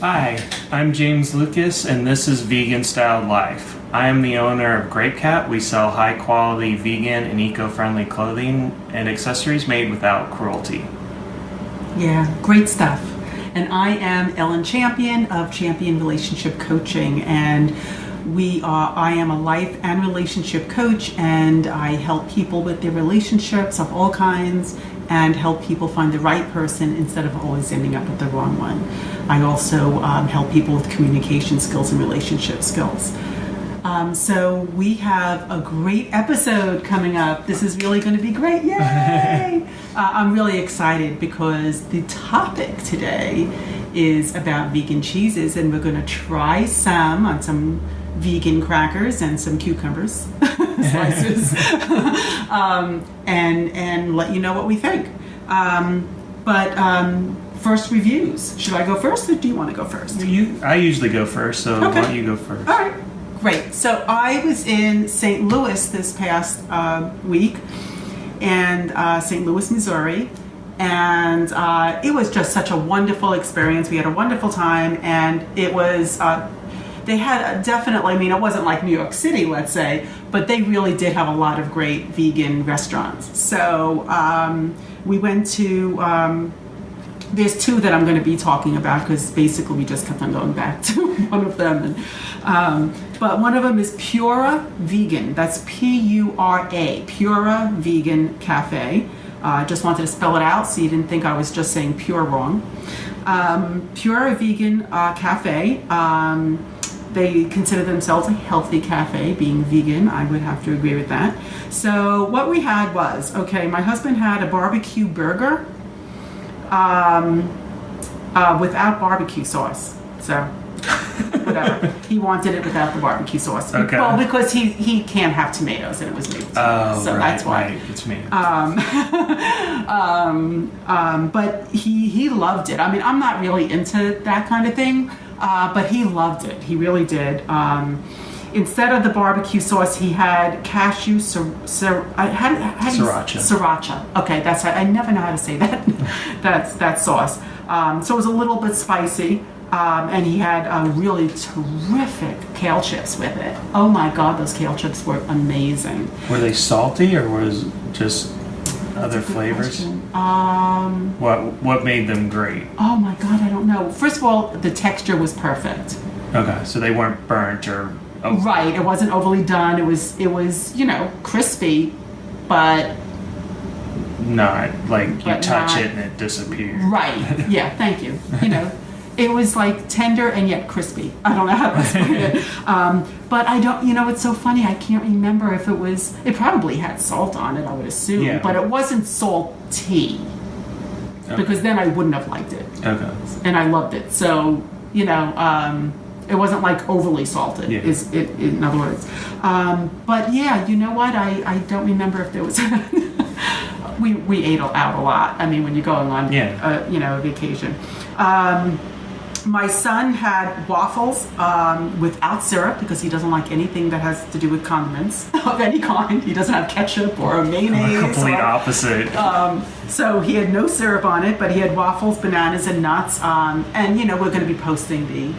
Hi, I'm James Lucas, and this is Vegan Styled Life. I am the owner of Grape Cat. We sell high-quality vegan and eco-friendly clothing and accessories made without cruelty. Yeah, great stuff. And I am Ellen Champion of Champion Relationship Coaching, and I am a life and relationship coach, and I help people with their relationships of all kinds and help people find the right person instead of always ending up with the wrong one. I also help people with communication skills and relationship skills. So we have a great episode coming up. This is really going to be great. Yay! I'm really excited because the topic today is about vegan cheeses, and we're going to try some vegan crackers and some cucumbers slices and let you know what we think. First, reviews. Should I go first, or do you want to go first? I usually go first, so okay. Why don't you go first? All right, great. So I was in St. Louis this past week, and St. Louis, Missouri, and it was just such a wonderful experience. We had a wonderful time, and it was... They had definitely, I mean, it wasn't like New York City, let's say, but they really did have a lot of great vegan restaurants. So we went to, there's two that I'm going to be talking about because basically we just kept on going back to one of them. But one of them is PuraVegan. That's P-U-R-A, PuraVegan Cafe. I just wanted to spell it out so you didn't think I was just saying pure wrong. PuraVegan Cafe. They consider themselves a healthy cafe, being vegan. I would have to agree with that. So what we had was, my husband had a barbecue burger without barbecue sauce. So whatever. He wanted it without the barbecue sauce. Okay. Well, because he can't have tomatoes, and it was made with tomatoes. So that's why. Right. It's me. But he loved it. I mean, I'm not really into that kind of thing. But he loved it. He really did. Instead of the barbecue sauce, he had cashew sriracha. Sriracha. Okay, that's I never know how to say that. that sauce. So it was a little bit spicy, and he had really terrific kale chips with it. Oh my God, those kale chips were amazing. Were they salty, or was it just other flavors? What made them great? Oh my God, I don't know. First of all, the texture was perfect. Okay, so they weren't burnt or right. It wasn't overly done. It was crispy, but not like you touch it and it disappears. Right. Yeah. Thank you. It was like tender and yet crispy. I don't know how to explain it. But I don't, it's so funny. I can't remember if it probably had salt on it, I would assume. Yeah. But it wasn't salty. Okay. Because then I wouldn't have liked it. Okay. And I loved it. So, it wasn't like overly salted, in other words. But yeah, you know what? I don't remember if there was... we ate out a lot. I mean, when you're going on, a vacation. My son had waffles without syrup because he doesn't like anything that has to do with condiments of any kind. He doesn't have ketchup or mayonnaise. Complete opposite. So he had no syrup on it, but he had waffles, bananas, and nuts. And we're going to be posting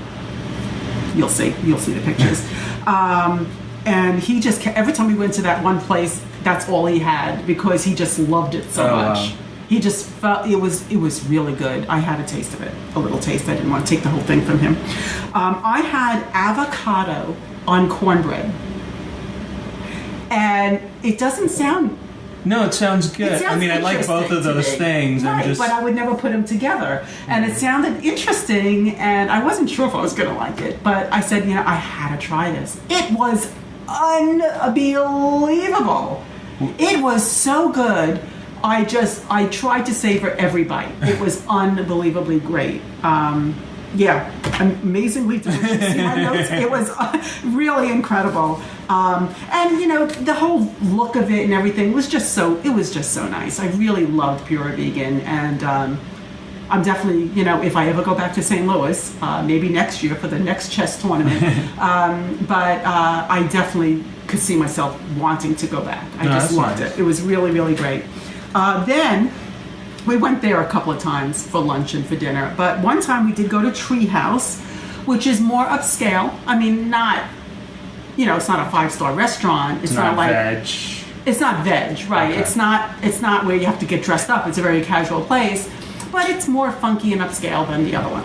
you'll see the pictures. And he just every time we went to that one place, that's all he had because he just loved it so much. Wow. He just felt it was really good. I had a taste of it, a little taste. I didn't want to take the whole thing from him. I had avocado on cornbread, and it doesn't sound. No, it sounds good. I mean, I like both of those things. Right, but I would never put them together. And it sounded interesting, and I wasn't sure if I was going to like it. But I said, I had to try this. It was unbelievable. It was so good. I tried to savor every bite. It was unbelievably great. Amazingly delicious. See my notes? It was really incredible. And the whole look of it and everything was just so nice. I really loved PuraVegan, and I'm definitely, if I ever go back to St. Louis, maybe next year for the next chess tournament, but I definitely could see myself wanting to go back. I just loved it. It was really, really great. Then We went there a couple of times for lunch and for dinner. But one time we did go to Treehouse, which is more upscale. I mean, not, it's not a 5-star restaurant. It's not like veg. It's not veg, right? Okay. It's not where you have to get dressed up. It's a very casual place, but it's more funky and upscale than the other one.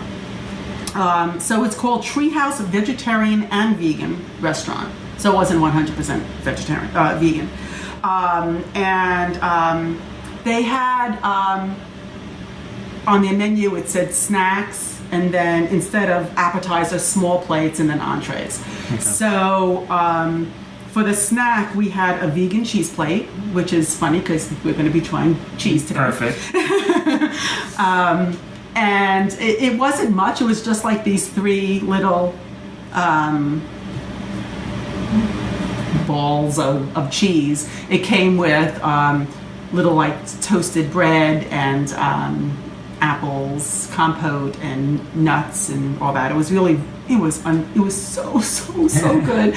So it's called Treehouse Vegetarian and Vegan Restaurant. So it wasn't 100% vegan. They had on their menu it said snacks, and then instead of appetizers, small plates, and then entrees. Okay. So for the snack, we had a vegan cheese plate, which is funny because we're going to be trying cheese today. Perfect. And it wasn't much. It was just like these 3 little balls of cheese. It came with little like toasted bread and apples, compote, and nuts and all that. It was so good.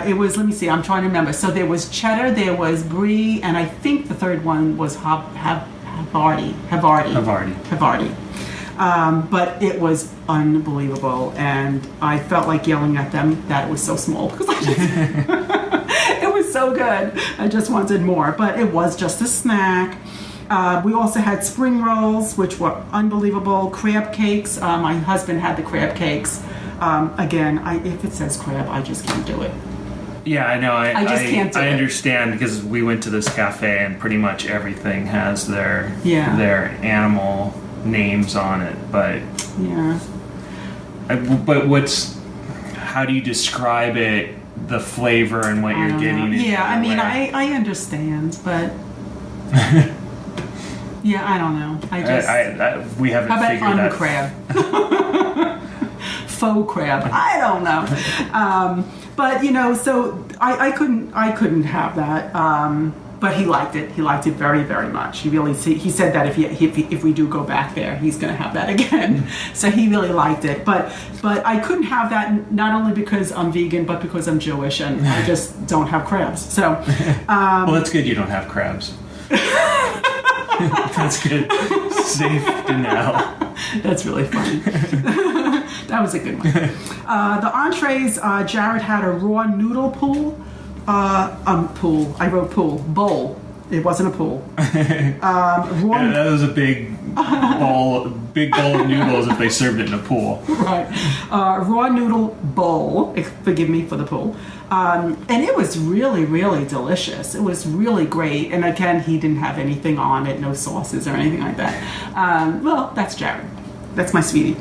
It was, let me see, I'm trying to remember. So there was cheddar, there was brie, and I think the third one was Havarti. But it was unbelievable, and I felt like yelling at them that it was so small because it was so good. I just wanted more, but it was just a snack. We also had spring rolls, which were unbelievable. Crab cakes. My husband had the crab cakes. Again, if it says crab, I just can't do it. Yeah, I know. I just can't do it. I understand because we went to this cafe and pretty much everything has their animal names on it. But yeah. How do you describe it? The flavor and what you're getting? Yeah, I mean, I understand, but. Yeah, I don't know. We haven't figured out. Crab? Faux crab. I don't know. But so I couldn't have that. But he liked it. He liked it very, very much. He said that if we do go back there, he's going to have that again. So he really liked it. But I couldn't have that not only because I'm vegan, but because I'm Jewish and I just don't have crabs. So well, that's good. You don't have crabs. That's good. Safe to know. That's really funny. That was a good one. The entrees, Jared had a raw noodle bowl. It wasn't a pool. That was a big bowl of noodles if they served it in a pool. Right. Raw noodle bowl. Forgive me for the pool. And it was really, really delicious. It was really great. And again, he didn't have anything on it, no sauces or anything like that. Well, that's Jared. That's my sweetie.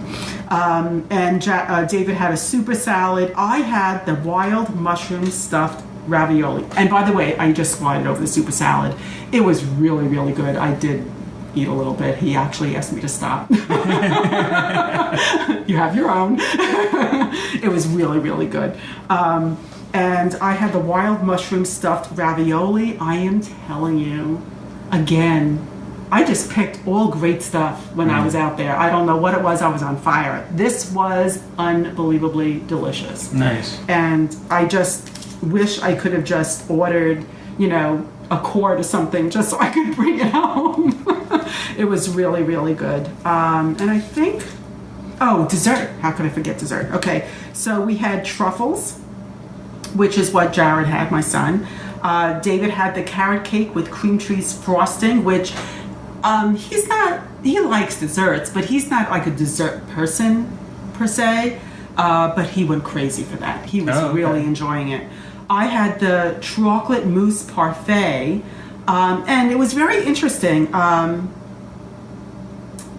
And David had a super salad. I had the wild mushroom stuffed ravioli. And by the way, I just squatted over the super salad. It was really, really good. I did eat a little bit. He actually asked me to stop. You have your own. It was really, really good. And I had the wild mushroom stuffed ravioli. I am telling you, again, I just picked all great stuff when I was out there. I don't know what it was. I was on fire. This was unbelievably delicious. Nice. And I just wish I could have just ordered, a quart or something just so I could bring it home. It was really, really good. And I think, dessert. How could I forget dessert? Okay, so we had truffles, which is what Jared had, my son. David had the carrot cake with cream cheese frosting, which he likes desserts, but he's not like a dessert person per se, but he went crazy for that. He was really enjoying it. I had the chocolate mousse parfait, and it was very interesting.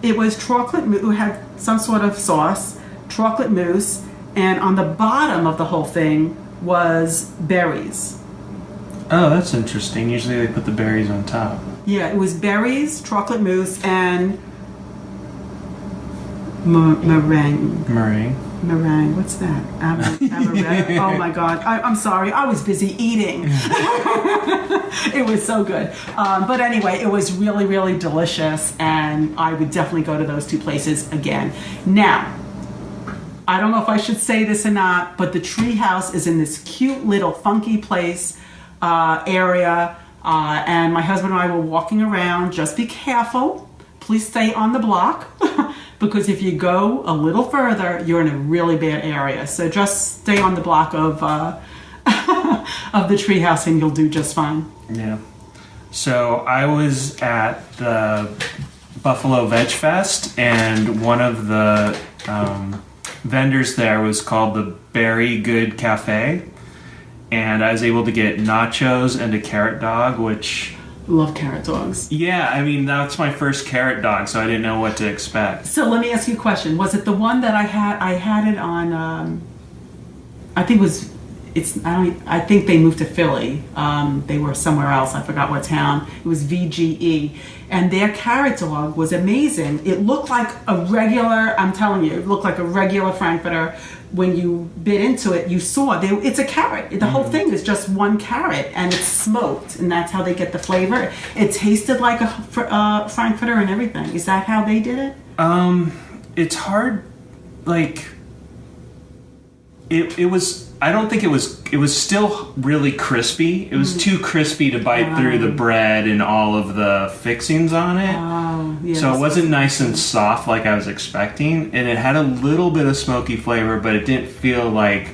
It was chocolate mousse, it had some sort of sauce, chocolate mousse, and on the bottom of the whole thing was berries. Oh, that's interesting. Usually they put the berries on top. Yeah, it was berries, chocolate mousse, and meringue. What's that? Amaretto. Oh my God. I'm sorry. I was busy eating. It was so good. But anyway, it was really, really delicious, and I would definitely go to those two places again. Now, I don't know if I should say this or not, but the Treehouse is in this cute little funky place area. And my husband and I were walking around. Just be careful. Please stay on the block. Because if you go a little further, you're in a really bad area. So just stay on the block of of the treehouse and you'll do just fine. Yeah. So I was at the Buffalo Veg Fest, and one of the vendors there was called the Beary Good Cafe, and I was able to get nachos and a carrot dog, which... Love carrot dogs. Yeah, I mean, that's my first carrot dog, so I didn't know what to expect. So let me ask you a question. Was it the one that I had? I had it on, I think it was... I think they moved to Philly. They were somewhere else. I forgot what town. It was VGE. And their carrot dog was amazing. It looked like a regular, I'm telling you, it looked like a regular Frankfurter. When you bit into it, you saw, it's a carrot. The whole thing is just one carrot, and it's smoked, and that's how they get the flavor. It tasted like a Frankfurter and everything. Is that how they did it? It's hard, like... It was... I don't think it was still really crispy. It was too crispy to bite through the bread and all of the fixings on it. Oh, yes. So it wasn't nice and soft like I was expecting. And it had a little bit of smoky flavor, but it didn't feel like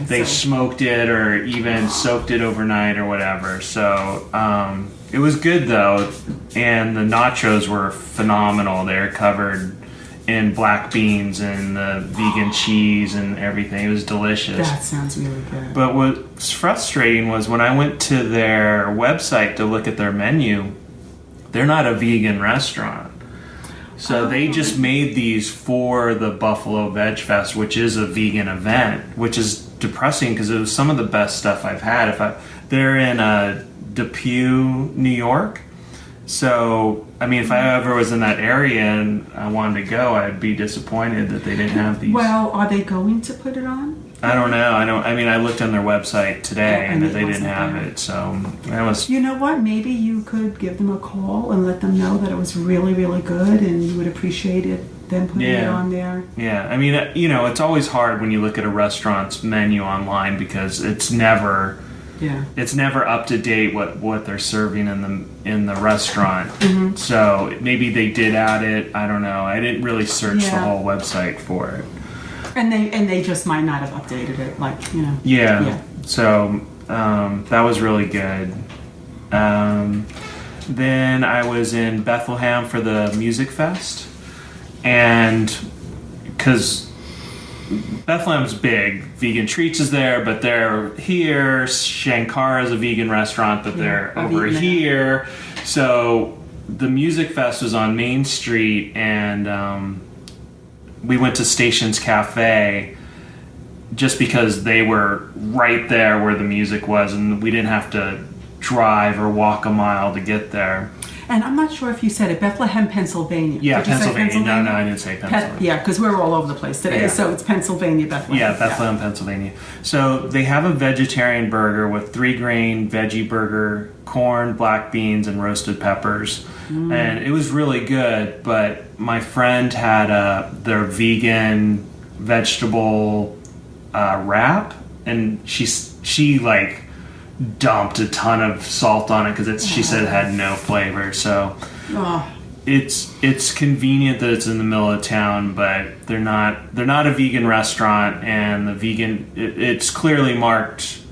they smoked it or even soaked it overnight or whatever. So it was good, though. And the nachos were phenomenal. They were covered in black beans and the vegan cheese and everything. It was delicious. That sounds really good. But what's frustrating was when I went to their website to look at their menu, they're not a vegan restaurant. So they just made these for the Buffalo Veg Fest, which is a vegan event, which is depressing because it was some of the best stuff I've had. They're in Depew, New York. So, I mean, if I ever was in that area and I wanted to go, I'd be disappointed that they didn't have these. Well, are they going to put it on? I don't know. I mean, I looked on their website today and they didn't have it. So, that was... You know what? Maybe you could give them a call and let them know that it was really, really good and you would appreciate them putting it on there. Yeah. I mean, it's always hard when you look at a restaurant's menu online because it's never... Yeah. It's never up to date what they're serving in the restaurant. Mm-hmm. So maybe they did add it. I don't know. I didn't really search the whole website for it. And they just might not have updated it, Yeah. So that was really good. Then I was in Bethlehem for the Music Fest, and because Bethlehem's big. Vegan Treats is there, but they're here. Shankara is a vegan restaurant, but they're over here. So the Music Fest was on Main Street, and we went to Stations Cafe just because they were right there where the music was, and we didn't have to drive or walk a mile to get there. And I'm not sure if you said it, Bethlehem, Pennsylvania. Yeah, Pennsylvania. No, I didn't say Pennsylvania. Yeah, because we're all over the place today, so it's Pennsylvania, Bethlehem. Yeah, Bethlehem, Pennsylvania. So they have a vegetarian burger with 3-grain veggie burger, corn, black beans, and roasted peppers. And it was really good, but my friend had their vegan vegetable wrap, and she like dumped a ton of salt on it because she said it had no flavor. So it's convenient that it's in the middle of town, but they're not a vegan restaurant, and the vegan it's clearly marked,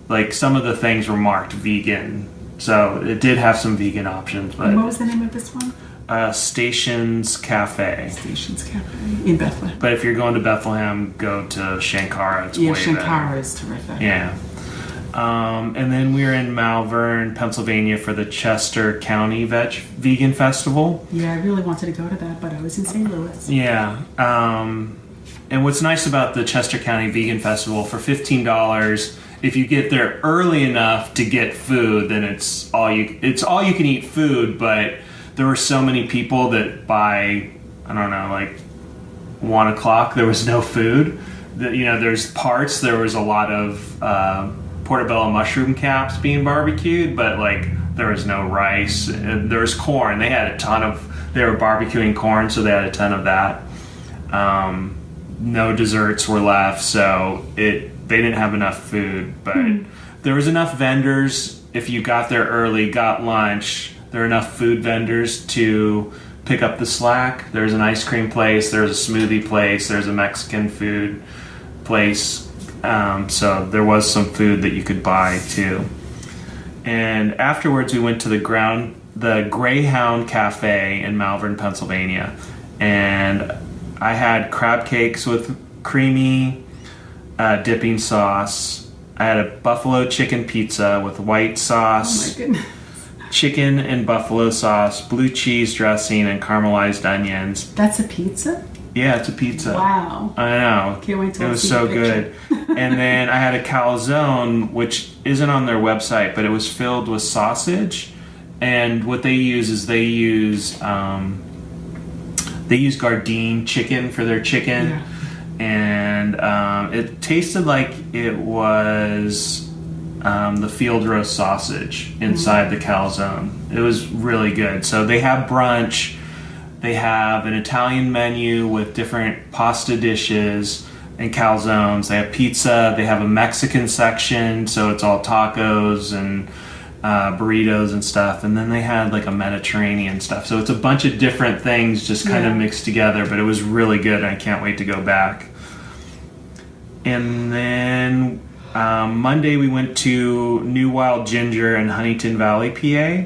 like some of the things were marked vegan, so it did have some vegan options. But and what was the name of this one? Stations Cafe. Stations Cafe in Bethlehem. But if you're going to Bethlehem, go to Shankara. It's way better. Shankara is terrific. Yeah. And then we were in Malvern, Pennsylvania for the Chester County Vegan Festival. Yeah, I really wanted to go to that, but I was in St. Louis. Yeah. And what's nice about the Chester County Vegan Festival, for $15, if you get there early enough to get food, then it's all you can eat food, but there were so many people that by, I don't know, like 1 o'clock there was no food. There's parts, there was a lot of portobello mushroom caps being barbecued, but like there was no rice. There was corn. They had they were barbecuing corn, so they had a ton of that. No desserts were left, so they didn't have enough food, but there was enough vendors if you got there early, got lunch, there are enough food vendors to pick up the slack. There's an ice cream place, there's a smoothie place, there's a Mexican food place. So there was some food that you could buy too. And afterwards we went to the Greyhound Cafe in Malvern, Pennsylvania. And I had crab cakes with creamy dipping sauce. I had a buffalo chicken pizza with white sauce. Oh my goodness. Chicken and buffalo sauce, blue cheese dressing, and caramelized onions. That's a pizza? Yeah, it's a pizza. Wow. I know. Can't wait till it I was see so the good. And then I had a calzone, which isn't on their website, but it was filled with sausage. And what they use is they use Gardein chicken for their chicken. Yeah. And it tasted like it was the field roast sausage inside the calzone. It was really good. So they have brunch. They have an Italian menu with different pasta dishes and calzones. They have pizza. They have a Mexican section, so it's all tacos and burritos and stuff. And then they had like a Mediterranean stuff. So it's a bunch of different things just kind of mixed together, but it was really good, and I can't wait to go back. And then Monday we went to New Wild Ginger in Huntington Valley, PA.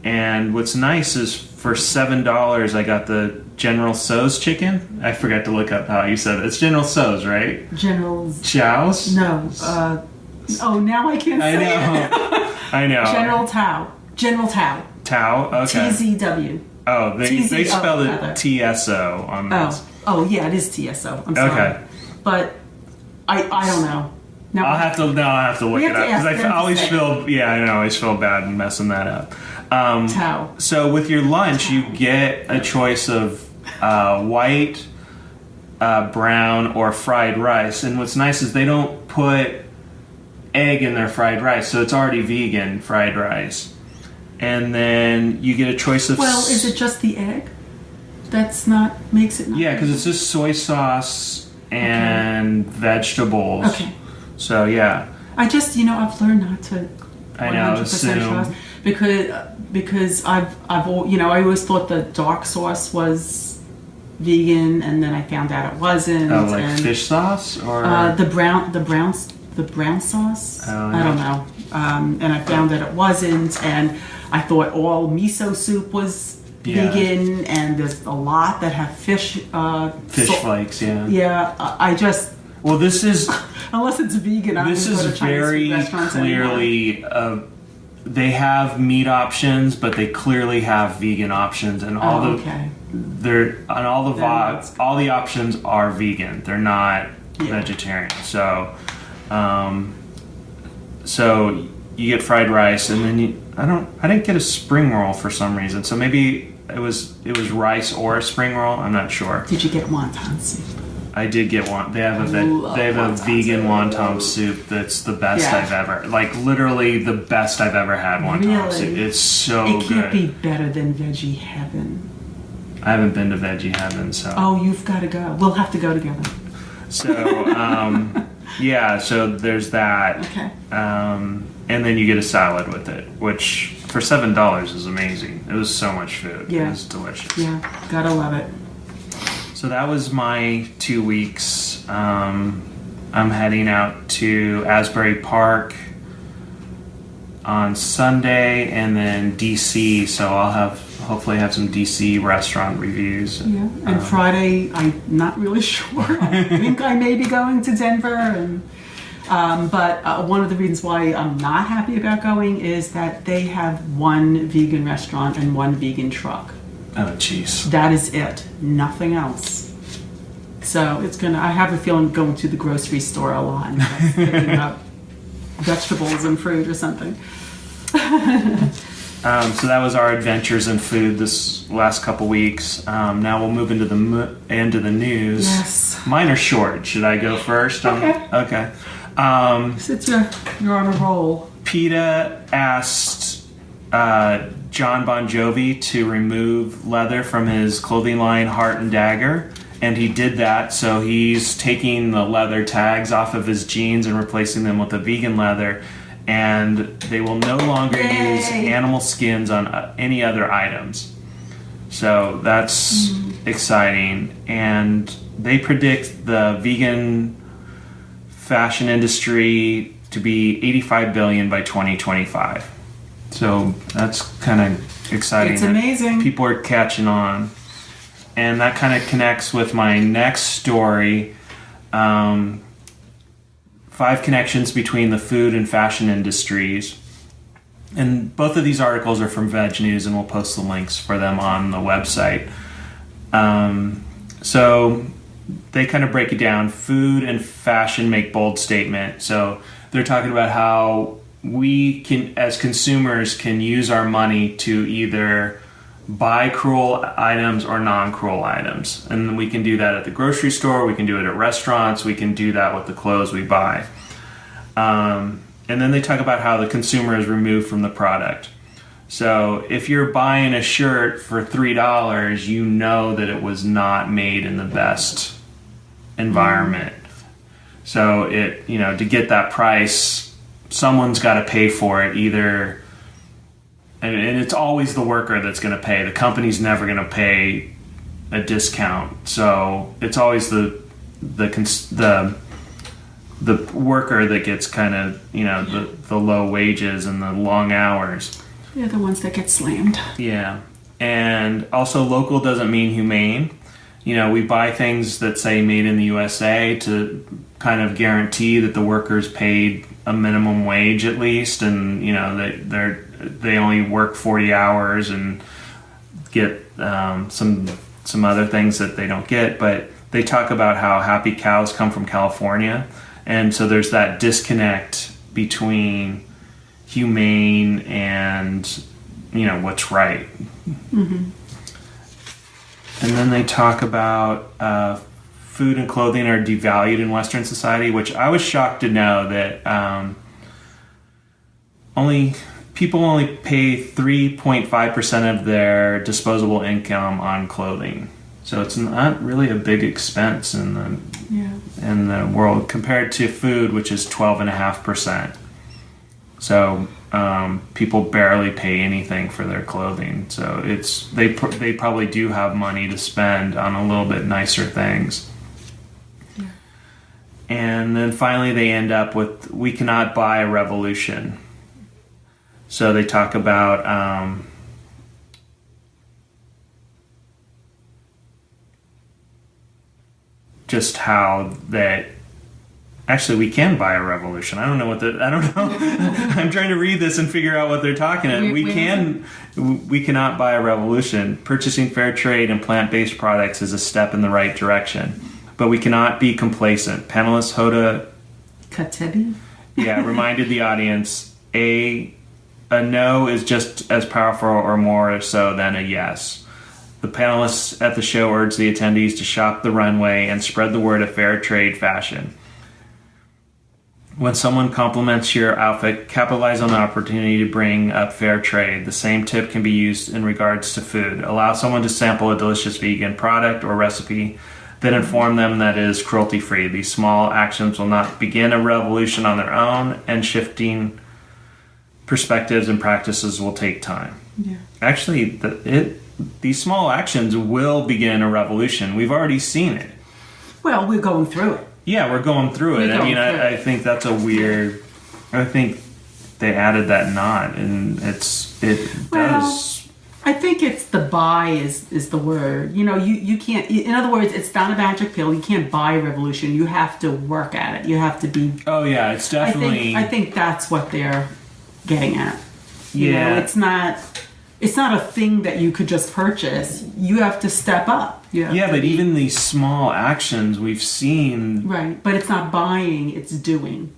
And what's nice is for $7 I got the General Tso's chicken. I forgot to look up how you said it. It's General Tso's, right? General's. Chow's? No. Now I can't say it. I know. General Tao. General Tao. Tao? Okay. TZW. Oh, they spelled it rather. TSO on this. Oh, yeah, it is TSO. I'm sorry. Okay. But I don't know. Now I'll have to look it up because I always feel bad messing that up. Tao. So with your lunch, you get a choice of white, brown, or fried rice. And what's nice is they don't put egg in their fried rice, so it's already vegan fried rice. And then you get a choice of. Well, is it just the egg? Makes it not. Yeah, because it's just soy sauce and vegetables. Okay. So yeah. I just I've learned not to. I know. Trust because I always thought the dark sauce was vegan, and then I found out it wasn't. Oh, like fish sauce or the brown sauce. Oh, I don't know. And I found that it wasn't, and I thought all miso soup was vegan, and there's a lot that have fish flakes. Yeah. Yeah. I just. Well, this is unless it's vegan. This is very clearly. They have meat options, but they clearly have vegan options, and all the options are vegan. They're not vegetarian. So, so you get fried rice, and then I didn't get a spring roll for some reason. So maybe it was rice or a spring roll. I'm not sure. Did you get wonton soup? I did get one. They have a vegan wonton soup that's the best I've ever, like literally the best I've ever had wonton soup. It's so good. It can't be better than Veggie Heaven. I haven't been to Veggie Heaven, so. Oh, you've got to go. We'll have to go together. So, so there's that. Okay. And then you get a salad with it, which for $7 is amazing. It was so much food. Yeah. It was delicious. Yeah, gotta love it. So that was my 2 weeks. I'm heading out to Asbury Park on Sunday, and then DC. So I'll hopefully have some DC restaurant reviews. Yeah, and Friday I'm not really sure. I think I may be going to Denver, and but one of the reasons why I'm not happy about going is that they have one vegan restaurant and one vegan truck. Oh, jeez. That is it. Nothing else. So I have a feeling going to the grocery store a lot and picking up vegetables and fruit or something. So that was our adventures in food this last couple weeks. Now we'll move into the end of the news. Yes. Mine are short. Should I go first? Okay. Since you're on a roll. PETA asked John Bon Jovi to remove leather from his clothing line Heart and Dagger, and he did that. So he's taking the leather tags off of his jeans and replacing them with a vegan leather, and they will no longer Yay. use animal skins on any other items. So that's exciting. And they predict the vegan fashion industry to be $85 billion by 2025. So that's kind of exciting. It's amazing. People are catching on. And that kind of connects with my next story. 5 connections between the food and fashion industries. And both of these articles are from Veg News, and we'll post the links for them on the website. So they kind of break it down. Food and fashion make bold statement. So they're talking about how we can, as consumers, can use our money to either buy cruel items or non-cruel items. And we can do that at the grocery store, we can do it at restaurants, we can do that with the clothes we buy. And then they talk about how the consumer is removed from the product. So if you're buying a shirt for $3, you know that it was not made in the best environment. So it, to get that price, someone's got to pay for it either. And it's always the worker that's going to pay. The company's never going to pay a discount. So it's always the worker that gets kind of, the low wages and the long hours. They're the ones that get slammed. Yeah. And also local doesn't mean humane. We buy things that say made in the USA to kind of guarantee that the workers paid a minimum wage at least, and they only work 40 hours and get some other things that they don't get. But they talk about how happy cows come from California, and so there's that disconnect between humane and what's right. Mm-hmm. And then they talk about food and clothing are devalued in Western society, which I was shocked to know that people only pay 3.5% of their disposable income on clothing. So it's not really a big expense in the world compared to food, which is 12.5%. So people barely pay anything for their clothing. So they probably do have money to spend on a little bit nicer things. Yeah. And then finally they end up with, we cannot buy a revolution. So they talk about just how that actually we can buy a revolution. I don't know. I'm trying to read this and figure out what they're talking about. We cannot buy a revolution. Purchasing fair trade and plant-based products is a step in the right direction, but we cannot be complacent. Panelist Hoda Katebi? reminded the audience a no is just as powerful or more so than a yes. The panelists at the show urged the attendees to shop the runway and spread the word of fair trade fashion. When someone compliments your outfit, capitalize on the opportunity to bring up fair trade. The same tip can be used in regards to food. Allow someone to sample a delicious vegan product or recipe, then inform them that it is cruelty-free. These small actions will not begin a revolution on their own, and shifting perspectives and practices will take time. Yeah. Actually, these small actions will begin a revolution. We've already seen it. Well, we're going through it. Yeah, we're going through it. I think that's a weird. I think they added that knot, and it does. I think it's the buy is the word. You can't. In other words, it's not a magic pill. You can't buy revolution. You have to work at it. You have to be. Oh yeah, it's definitely. I think that's what they're getting at. It's not. It's not a thing that you could just purchase. You have to step up. But even these small actions we've seen... Right, but it's not buying, it's doing.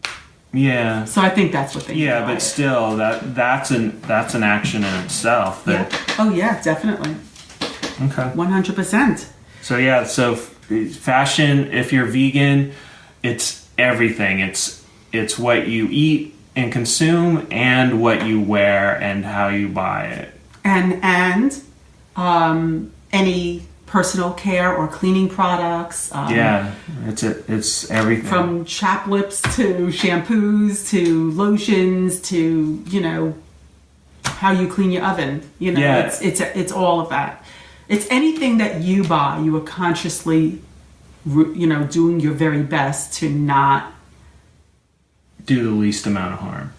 Yeah. So I think that's what they Yeah, but still, that's an action in itself. Oh, yeah, definitely. Okay. 100%. So fashion, if you're vegan, it's everything. It's what you eat and consume and what you wear and how you buy it. And any personal care or cleaning products. It's everything. From chap lips to shampoos to lotions to, how you clean your oven. It's all of that. It's anything that you buy, you are consciously, doing your very best to not do the least amount of harm.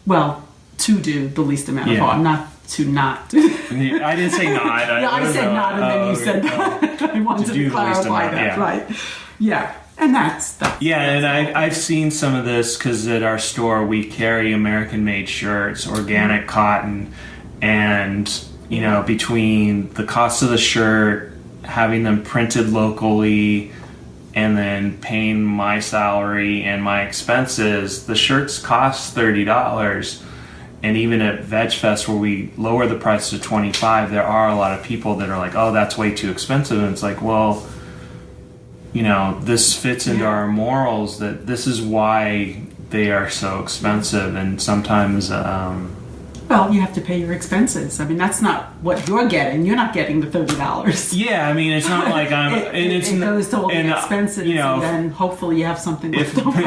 Well, to do the least amount of harm, not to not do. I didn't say not. I said not, and then you said that. I wanted to clarify that, right? Yeah, and that's and I've seen some of this because at our store we carry American-made shirts, organic cotton, and between the cost of the shirt, having them printed locally, and then paying my salary and my expenses, the shirts cost $30. And even at Veg Fest, where we lower the price to $25, there are a lot of people that are like, oh, that's way too expensive. And it's like, well, this fits into our morals that this is why they are so expensive. And sometimes... well, you have to pay your expenses. I mean, that's not what you're getting. You're not getting the $30. Yeah, I mean, it's not like I'm... it goes to all the expenses, and then hopefully you have something left over.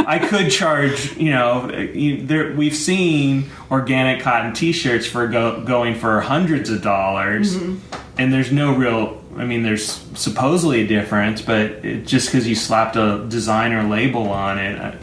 I could charge, we've seen organic cotton T-shirts for going for hundreds of dollars, and there's no real... I mean, there's supposedly a difference, but just because you slapped a designer label on it,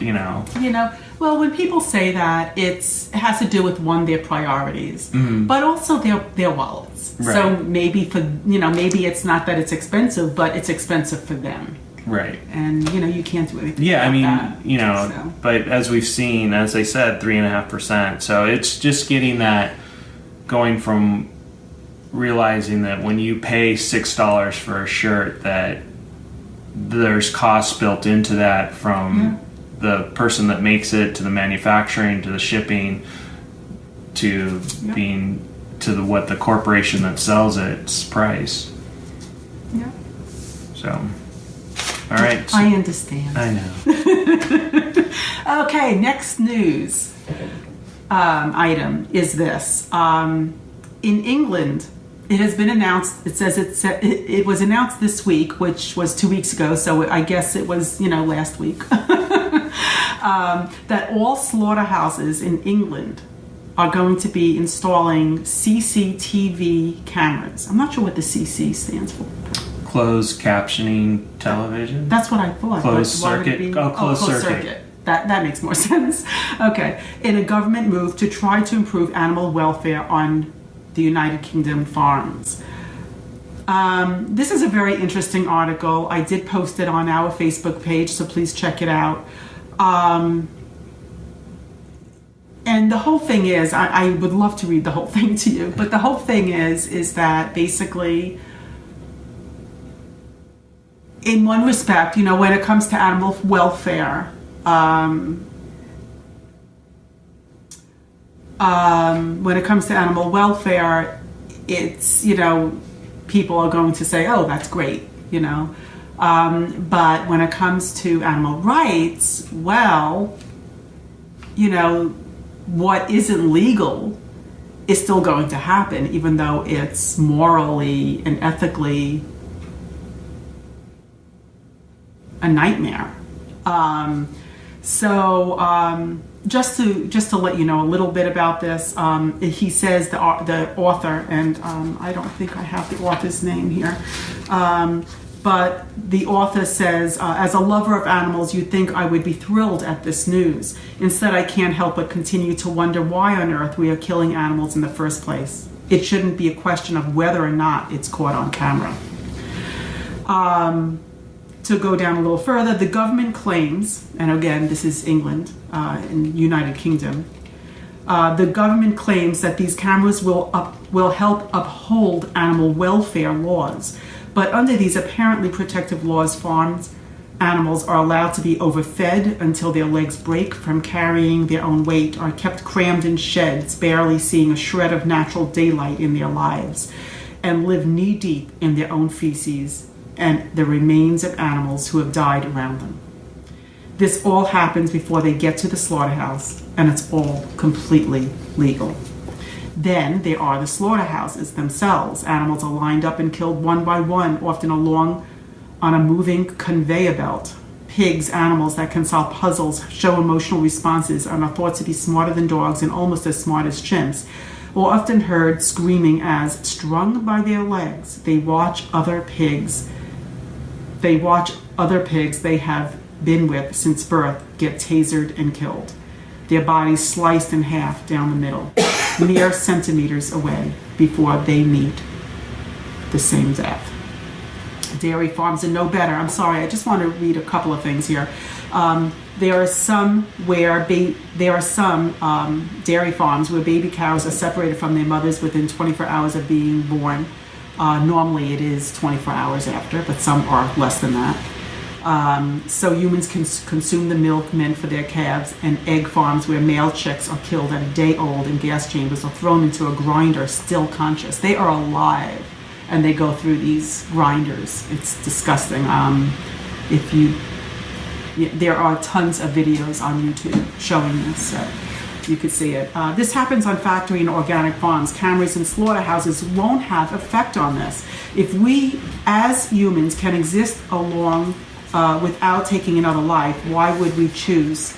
Well, when people say that, it has to do with, one, their priorities, but also their wallets. Right. So maybe maybe it's not that it's expensive, but it's expensive for them. Right. And, you can't do anything about that. So. But as we've seen, as I said, 3.5%. So it's just getting that going from realizing that when you pay $6 for a shirt, that there's costs built into that from the person that makes it to the manufacturing to the shipping to being to what the corporation that sells its price. Yeah. So, all right. I understand. I know. Okay, next news item is this. In England, it has been announced. It says it was announced this week, which was 2 weeks ago. So I guess it was last week. That all slaughterhouses in England are going to be installing CCTV cameras. I'm not sure what the CC stands for. Closed captioning television? That's what I thought. Closed circuit? Closed circuit. That makes more sense. Okay. In a government move to try to improve animal welfare on the United Kingdom farms. This is a very interesting article. I did post it on our Facebook page, so please check it out. And the whole thing is, I would love to read the whole thing to you, but the whole thing is that basically, in one respect, when it comes to animal welfare, it's, people are going to say, oh, that's great, but when it comes to animal rights, well, what isn't legal is still going to happen, even though it's morally and ethically a nightmare. Just to let you know a little bit about this, he says the author, and I don't think I have the author's name here, but the author says, as a lover of animals, you'd think I would be thrilled at this news. Instead, I can't help but continue to wonder why on earth we are killing animals in the first place. It shouldn't be a question of whether or not it's caught on camera. To go down a little further, the government claims, and again, this is England, in United Kingdom, the government claims that these cameras will help uphold animal welfare laws. But under these apparently protective laws, farmed animals are allowed to be overfed until their legs break from carrying their own weight, are kept crammed in sheds, barely seeing a shred of natural daylight in their lives, and live knee-deep in their own feces and the remains of animals who have died around them. This all happens before they get to the slaughterhouse, and it's all completely legal. Then there are the slaughterhouses themselves. Animals are lined up and killed one by one, often along on a moving conveyor belt. Pigs, animals that can solve puzzles, show emotional responses, and are thought to be smarter than dogs and almost as smart as chimps, are often heard screaming as, strung by their legs, they watch other pigs they have been with since birth get tasered and killed. Their bodies sliced in half down the middle, mere centimeters away before they meet the same death. Dairy farms are no better. I'm sorry, I just want to read a couple of things here. There are some dairy farms where baby cows are separated from their mothers within 24 hours of being born. Normally it is 24 hours after, but some are less than that. So humans can consume the milk meant for their calves, and egg farms where male chicks are killed at a day old in gas chambers or thrown into a grinder still conscious. They are alive, and they go through these grinders. It's disgusting. There are tons of videos on YouTube showing this, so you could see it. This happens on factory and organic farms. Cameras and slaughterhouses won't have effect on this. If we, as humans, can exist along without taking another life, why would we choose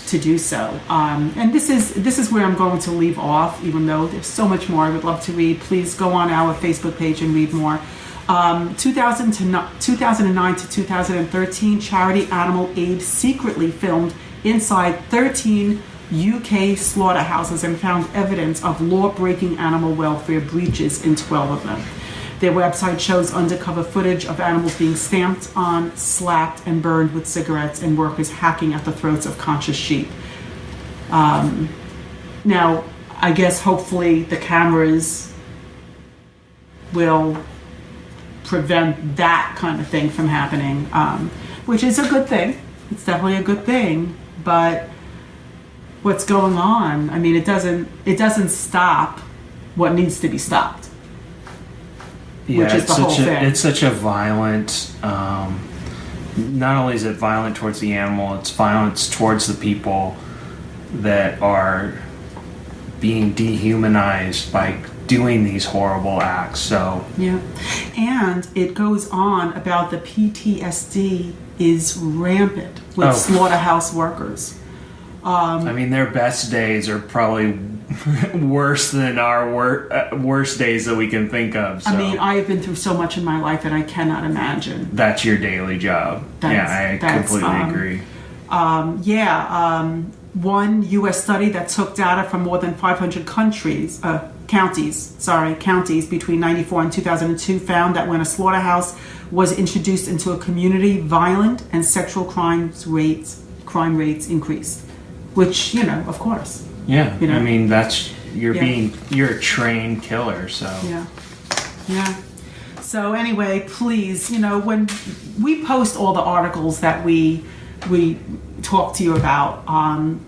to do so? And this is where I'm going to leave off, even though there's so much more I would love to read. Please go on our Facebook page and read more. 2009 to 2013, Charity Animal Aid secretly filmed inside 13 UK slaughterhouses and found evidence of law-breaking animal welfare breaches in 12 of them. Their website shows undercover footage of animals being stamped on, slapped, and burned with cigarettes, and workers hacking at the throats of conscious sheep. Now, I guess hopefully the cameras will prevent that kind of thing from happening, which is a good thing. It's definitely a good thing, but what's going on, I mean, it doesn't stop what needs to be stopped. Yeah, which is the whole thing. It's such a violent, not only is it violent towards the animal, it's violence towards the people that are being dehumanized by doing these horrible acts. So yeah, and it goes on about the PTSD is rampant with slaughterhouse workers. I mean, their best days are probably worse than our worst days that we can think of. So. I mean, I've been through so much in my life that I cannot imagine. That's your daily job. I completely agree. One U.S. study that took data from more than 500 counties between 1994 and 2002 found that when a slaughterhouse was introduced into a community, violent and sexual crime rates increased. Which, of course. Yeah, I mean, you're a trained killer, so. Yeah. So anyway, please, when we post all the articles that we talk to you about,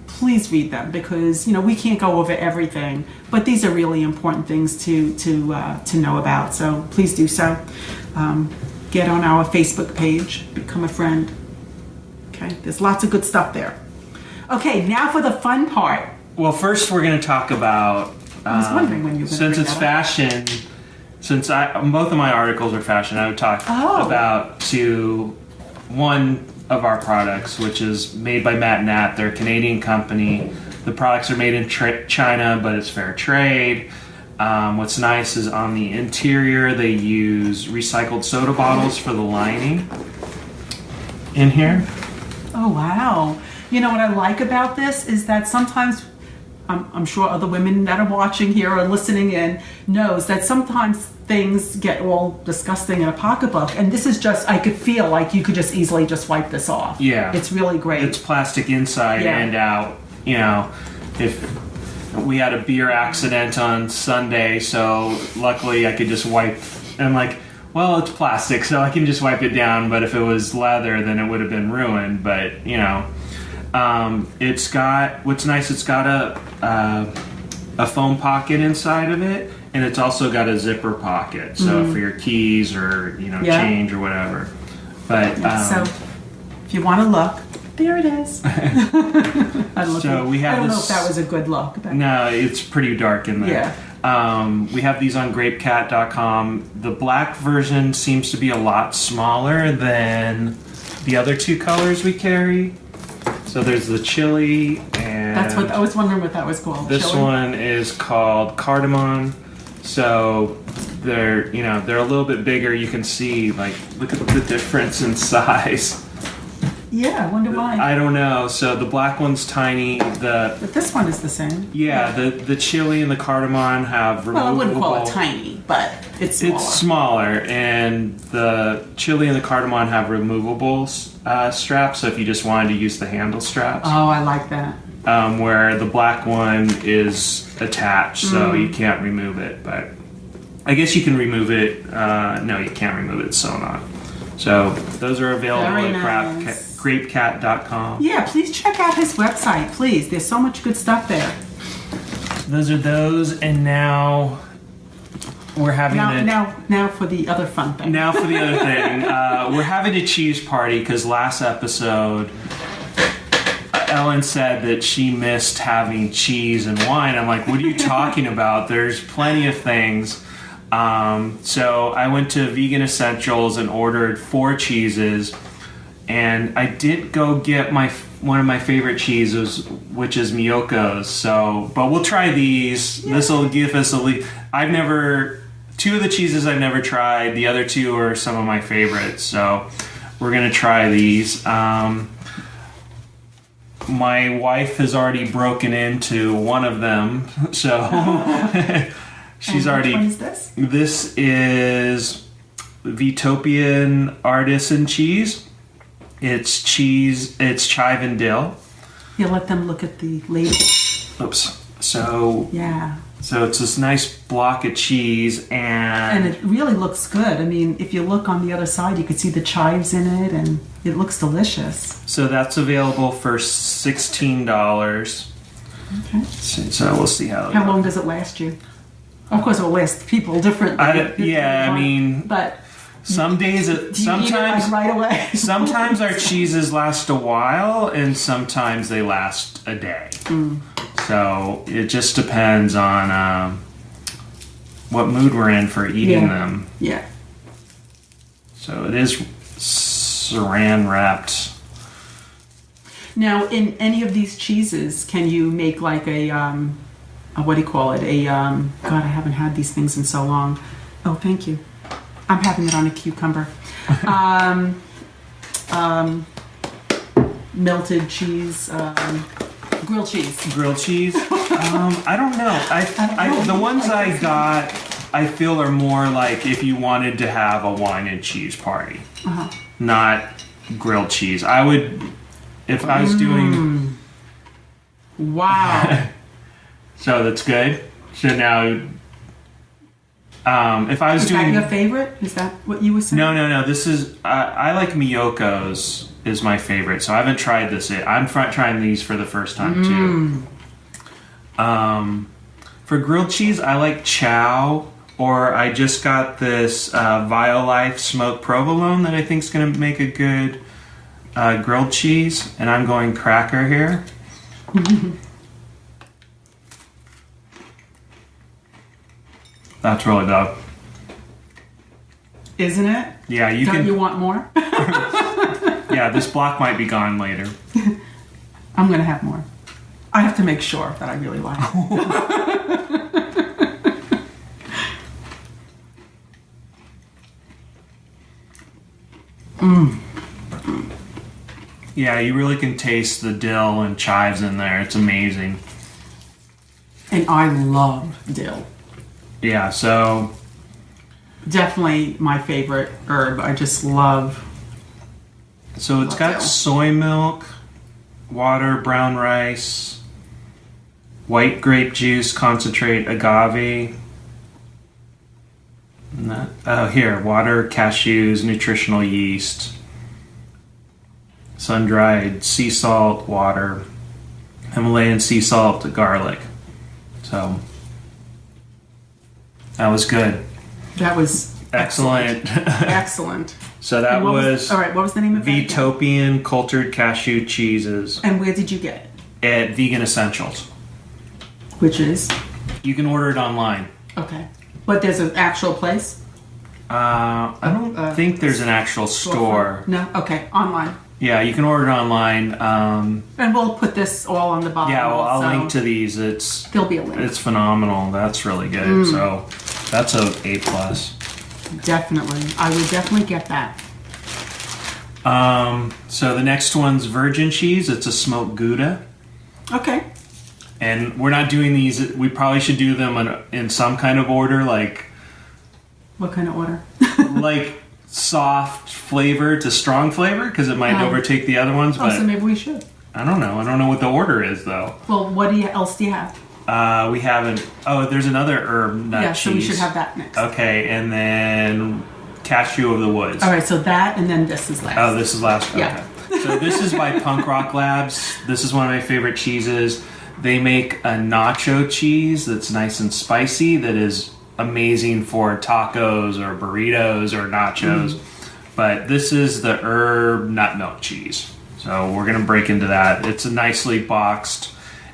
please read them, because, we can't go over everything, but these are really important things to know about, so please do so. Get on our Facebook page, become a friend. Okay, there's lots of good stuff there. Okay, now for the fun part. Well, first we're going to talk about. I was wondering when you were going to since it's fashion. Since both of my articles are fashion, I would talk about one of our products, which is made by Matt Nat. They're a Canadian company. The products are made in China, but it's fair trade. What's nice is on the interior they use recycled soda bottles for the lining. In here. Oh wow. You know what I like about this is that sometimes, I'm sure other women that are watching here or listening in knows that sometimes things get all disgusting in a pocketbook, and this is just, I could feel like you could just easily just wipe this off. Yeah. It's really great. It's plastic inside and out. If we had a beer accident on Sunday, so luckily I could just wipe, and I'm like, well, it's plastic, so I can just wipe it down, but if it was leather, then it would have been ruined, but, it's got a foam pocket inside of it, and it's also got a zipper pocket, so for your keys or change or whatever. But so if you want to look, There it is. I don't know if that was a good look. But... No, it's pretty dark in there. Yeah. We have these on grapecat.com. The black version seems to be a lot smaller than the other two colors we carry. So there's the chili, and that's what I was wondering what that was called. This chili? one is called cardamom. So they're a little bit bigger. You can see, like, look at the difference in size. Yeah, I wonder why. I don't know. So the black one's tiny. But this one is the same. Yeah, the chili and the cardamom have removable... Well, I wouldn't call it tiny, but it's smaller. It's smaller, and the chili and the cardamom have removable straps, so if you just wanted to use the handle straps. Oh, I like that. Where the black one is attached, so you can't remove it. But I guess you can remove it. No, you can't remove it. It's sewn on. So those are available at grapecat.com. Yeah, please check out his website, please. There's so much good stuff there. Those are those, and now we're having now for the other fun thing. Now for the other thing. We're having a cheese party because last episode Ellen said that she missed having cheese and wine. I'm like, what are you talking about? There's plenty of things. So I went to Vegan Essentials and ordered 4 cheeses, and I did go get one of my favorite cheeses, which is Miyoko's. So, but we'll try these. Yeah. This will give us 2 of the cheeses I've never tried. The other 2 are some of my favorites. So we're gonna try these. My wife has already broken into one of them, so she's already. Which one is this? This is Vitopian Artisan cheese. It's cheese. It's chive and dill. You let them look at the label. Oops. So yeah. So it's this nice block of cheese, and it really looks good. I mean, if you look on the other side, you can see the chives in it, and it looks delicious. So that's available for $16. Okay. So we'll see how long does it last you? Of course, it will last people differently. But some days, sometimes right away. Sometimes our cheeses last a while, and sometimes they last a day. So it just depends on what mood we're in for eating them. Yeah. So it is saran wrapped. Now, in any of these cheeses, can you make like a what do you call it? God, I haven't had these things in so long. Oh, thank you. I'm having it on a cucumber. Melted cheese. Grilled cheese. Grilled cheese? I don't know. The ones I got, I feel are more like if you wanted to have a wine and cheese party. Not grilled cheese. I would, if I was doing... Wow. So that's good. So now, if I was doing... Is that your favorite? Is that what you were saying? No. This is... I like Miyoko's is my favorite. So I haven't tried this yet. I'm trying these for the first time, too. For grilled cheese, I like chow. Or I just got this Violife smoked provolone that I think is going to make a good grilled cheese. And I'm going cracker here. That's really good. Isn't it? Yeah, Don't you want more? Yeah, this block might be gone later. I'm going to have more. I have to make sure that I really like it. Yeah, you really can taste the dill and chives in there. It's amazing. And I love dill. Yeah, so... Definitely my favorite herb. I just love... So it's got soy milk, water, brown rice, white grape juice, concentrate, agave. Here, water, cashews, nutritional yeast, sun-dried sea salt, water, Himalayan sea salt, garlic. So that was good. That was excellent. Excellent. So that was all right. What was the name of it? Vitopian cultured cashew cheeses. And where did you get it? At Vegan Essentials. Which is? You can order it online. Okay. But there's an actual place? I don't think there's an actual store. No? Okay. Online. Yeah, you can order it online. And we'll put this all on the bottom. Yeah, well, I'll link to these. There'll be a link. It's phenomenal. That's really good. So that's a A+. Definitely. I would definitely get that. So the next one's virgin cheese. It's a smoked Gouda. Okay. And we're not doing these. We probably should do them in some kind of order, like... What kind of order? like soft flavor to strong flavor, because it might overtake the other ones. But so maybe we should. I don't know. I don't know what the order is, though. Well, what else do you have? We haven't... Oh, there's another herb nut cheese. So we should have that next. Okay, and then Cashew of the Woods. All right, so that, and then this is last. Oh, this is last? Okay. Yeah. So this is by Punk Rock Labs. This is one of my favorite cheeses. They make a nacho cheese that's nice and spicy that is amazing for tacos or burritos or nachos. But this is the herb nut milk cheese. So we're going to break into that. It's nicely boxed.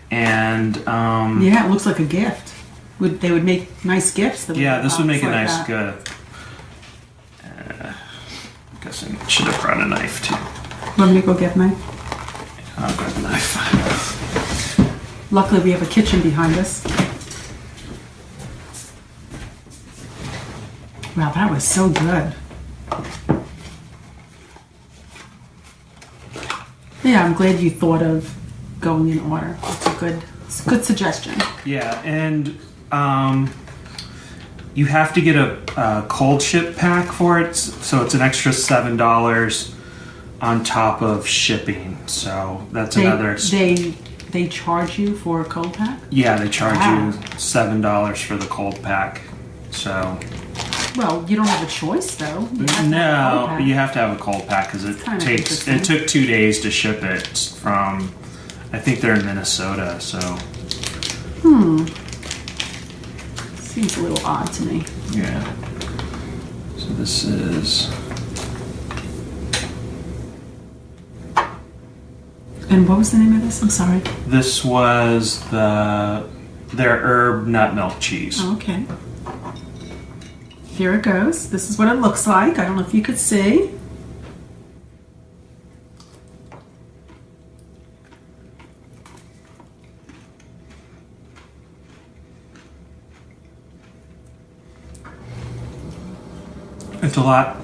And yeah, it looks like a gift. They would make nice gifts. Yeah, this would make a nice gift. Guessing I should have brought a knife too. Want me to go get a knife? I'll grab a knife. Luckily, we have a kitchen behind us. Wow, that was so good. Yeah, I'm glad you thought of going in order. It's a good suggestion. Yeah, and you have to get a cold ship pack for it, so it's an extra $7 on top of shipping. So that's another. They charge you for a cold pack? Yeah, they charge you $7 for the cold pack. So. Well, you don't have a choice, though. No, you have to have a cold pack because it took 2 days to ship it from. I think they're in Minnesota, so. Seems a little odd to me. Yeah. So this is. And what was the name of this? I'm sorry. This was their herb nut milk cheese. Oh, okay. Here it goes. This is what it looks like. I don't know if you could see. It's a lot.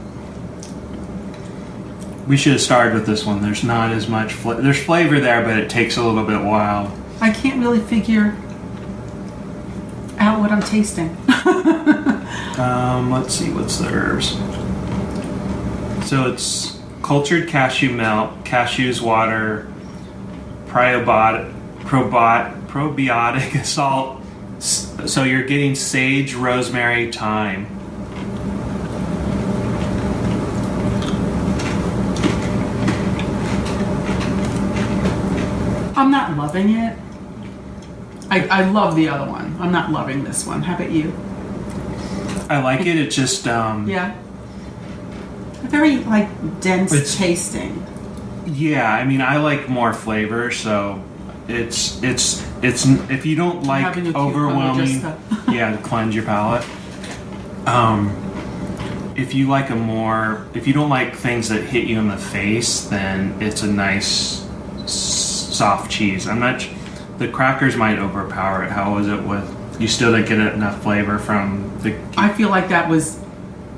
We should have started with this one. There's not as much there's flavor there, but it takes a little bit while. I can't really figure out what I'm tasting. Let's see, what's the herbs? So it's cultured cashew milk, cashews water, probiotic salt. So you're getting sage, rosemary, thyme. I'm not loving it. I love the other one. I'm not loving this one. How about you? I like it. It's just yeah. Very dense tasting. Yeah, I mean I like more flavor, so it's if you don't like overwhelming to cleanse your palate. If you don't like things that hit you in the face, then it's a nice soft cheese. The crackers might overpower it. How was it with? You still didn't get enough flavor from the. I feel like that was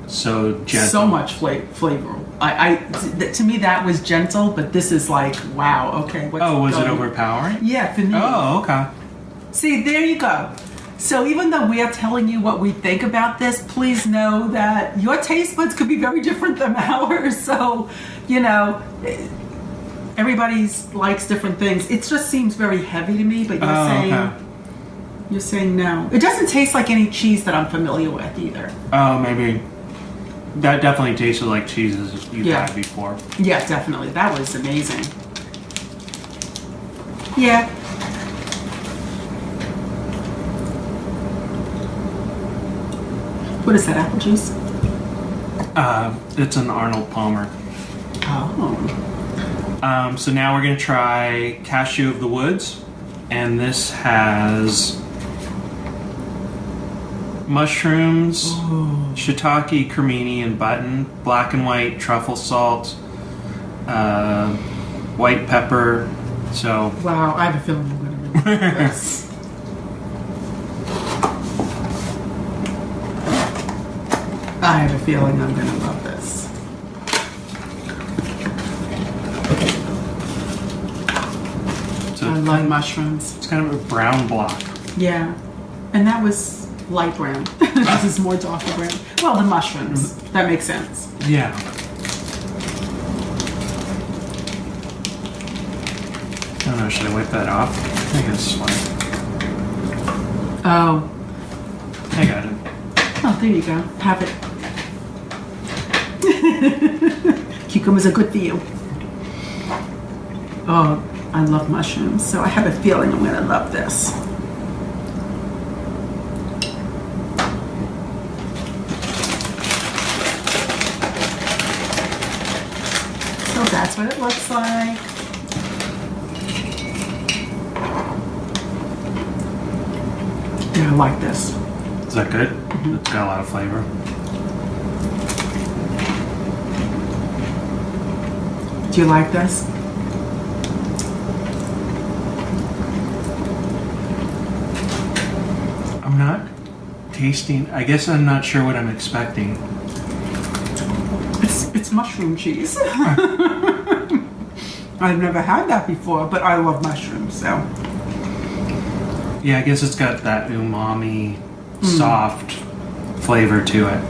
so gentle. So much flavor. To me that was gentle, but this is like wow. Okay. Was it overpowering? Yeah, for me. Oh, okay. See, there you go. So even though we are telling you what we think about this, please know that your taste buds could be very different than ours. So, everybody likes different things. It just seems very heavy to me, but you're saying no. It doesn't taste like any cheese that I'm familiar with either. Oh, maybe. That definitely tasted like cheeses you've had before. Yeah, definitely. That was amazing. Yeah. What is that, apple juice? It's an Arnold Palmer. Oh. So now we're going to try Cashew of the Woods. And this has mushrooms, shiitake, cremini, and button, black and white truffle salt, white pepper. So wow, I have a feeling I'm going to really like this. I have a feeling I'm going to love this. So I love mushrooms. it's kind of a brown block. Yeah, and that was light brown. This is more darker brown. Well, the mushrooms. That makes sense. Yeah. I don't know, should I wipe that off? I guess it's fine. Oh. I got it. Oh, there you go. Have it. Cucumbers are good for you. Oh, I love mushrooms, so I have a feeling I'm going to love this. So that's what it looks like. Yeah, I like this. Is that good? It's got a lot of flavor. Do you like this? I'm not tasting. I guess I'm not sure what I'm expecting. It's mushroom cheese. I've never had that before, but I love mushrooms, so. Yeah, I guess it's got that umami, soft flavor to it.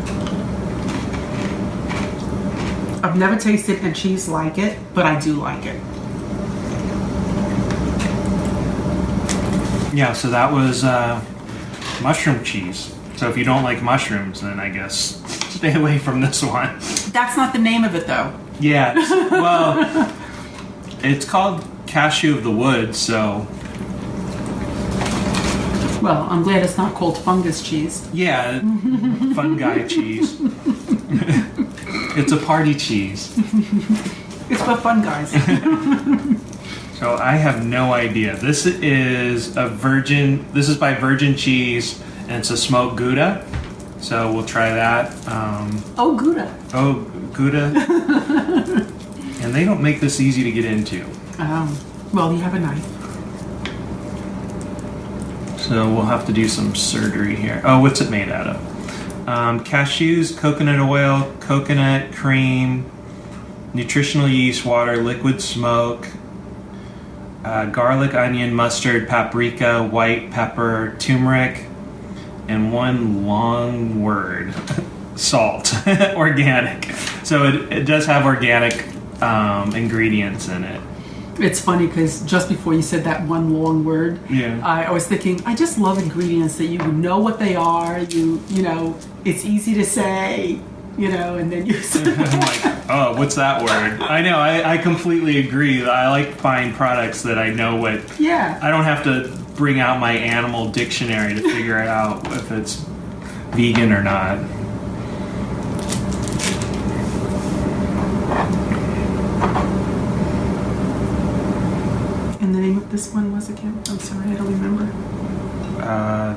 I've never tasted a cheese like it, but I do like it. Yeah, so that was mushroom cheese. So if you don't like mushrooms, then I guess stay away from this one. That's not the name of it, though. Yeah, well, it's called Cashew of the Woods, so Well, I'm glad it's not called fungus cheese. yeah, fungi cheese. It's a party cheese. It's for fun guys. So I have no idea. This is by Virgin Cheese, and it's a smoked Gouda. So we'll try that. Oh, Gouda. Oh, Gouda. And they don't make this easy to get into. Well, you have a knife. So we'll have to do some surgery here. Oh, what's it made out of? Cashews, coconut oil, coconut cream, nutritional yeast, water, liquid smoke, garlic, onion, mustard, paprika, white pepper, turmeric, and one long word, salt, organic. So it does have organic ingredients in it. It's funny because just before you said that one long word, Yeah. I was thinking, I just love ingredients that you know what they are. You know, it's easy to say, and then you say, I'm like, oh, what's that word? I know, I completely agree. I like buying products that I know what. yeah. I don't have to bring out my animal dictionary to figure out if it's vegan or not. And the name of this one was again? I'm sorry, I don't remember.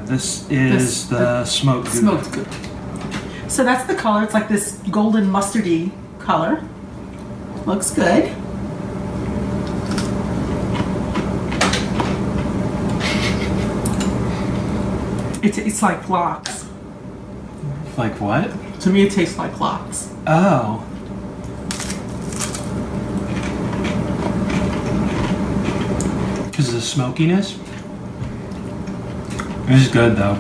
This is the smoked Gouda. Smoked Gouda. So that's the color. It's like this golden mustardy color. Looks good. It's like lox. Like what? To me, it tastes like lox. Oh. Because of the smokiness? This is good though.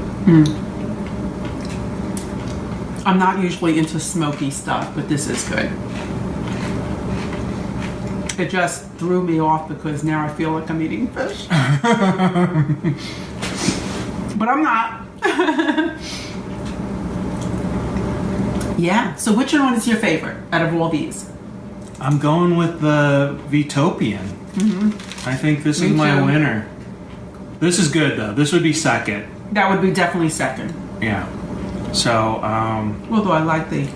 I'm not usually into smoky stuff, but this is good. It just threw me off because now I feel like I'm eating fish. But I'm not. Yeah. So which one is your favorite out of all these? I'm going with the Vitopian. I think this is Me my too. winner. This is good though. This would be second. That would be definitely second. Yeah. So, Although I like the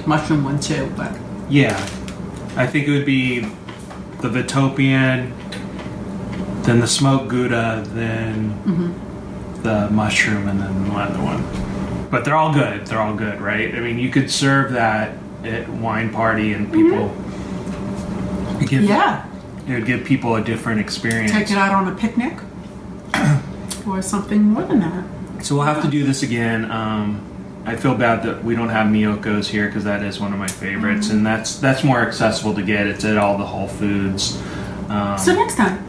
mushroom one too, but yeah, I think it would be the Vitopian, then the smoked Gouda, then the mushroom, and then the other one. But they're all good. They're all good, right? I mean, you could serve that at wine party, and people it would give people a different experience. Take it out on a picnic or something more than that. So we'll have to do this again. I feel bad that we don't have Miyoko's here because that is one of my favorites, and that's more accessible to get. It's at all the Whole Foods. So next time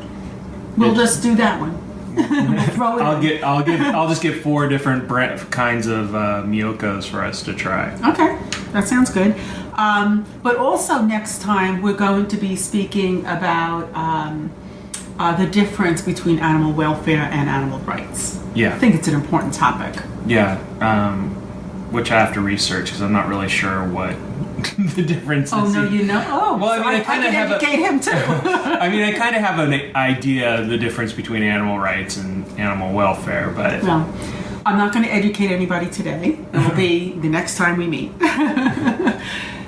we'll just do that one. We'll throw it I'll just get 4 different kinds of Miyoko's for us to try. Okay, that sounds good. But also next time we're going to be speaking about the difference between animal welfare and animal rights. Yeah, I think it's an important topic. Yeah, which I have to research because I'm not really sure what the difference is. Oh no, you know. Oh, well, I mean, so I can educate him too. I mean, I kind of have an idea of the difference between animal rights and animal welfare, but well, I'm not going to educate anybody today. It will be the next time we meet.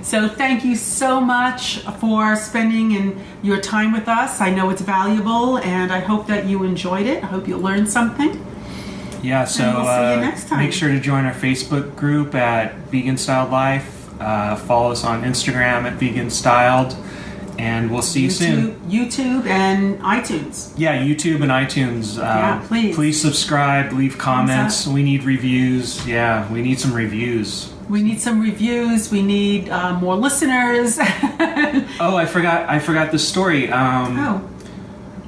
So thank you so much for spending your time with us. I know it's valuable, and I hope that you enjoyed it. I hope you learned something. Yeah, so we'll see you next time. Make sure to join our Facebook group at Vegan Styled Life. Follow us on Instagram at Vegan Styled, and we'll see you soon. YouTube and iTunes. Yeah, YouTube and iTunes. Please subscribe, leave comments. We need reviews. Yeah, we need some reviews. We need some reviews. We need more listeners. Oh, I forgot the story.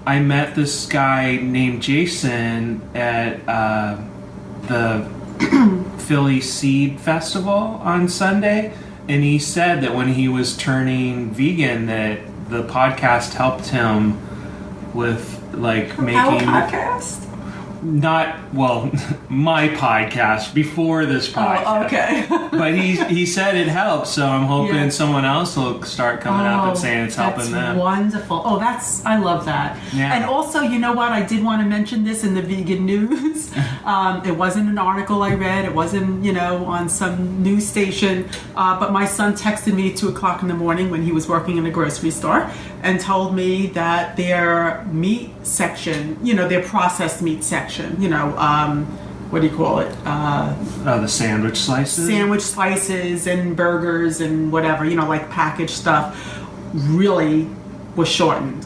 I met this guy named Jason at the Philly Seed Festival on Sunday, and he said that when he was turning vegan, that the podcast helped him with making our podcast. Not my podcast before this podcast. Oh, okay. But he said it helps, so I'm hoping someone else will start coming up and saying it's helping them. Wonderful. Oh, I love that. Yeah. And also, you know what? I did want to mention this in the vegan news. It wasn't an article I read. It wasn't, on some news station. But my son texted me at 2:00 in the morning when he was working in a grocery store and told me that their meat section, their processed meat section, what do you call it? The sandwich slices? Sandwich slices and burgers and whatever, like packaged stuff, really was shortened.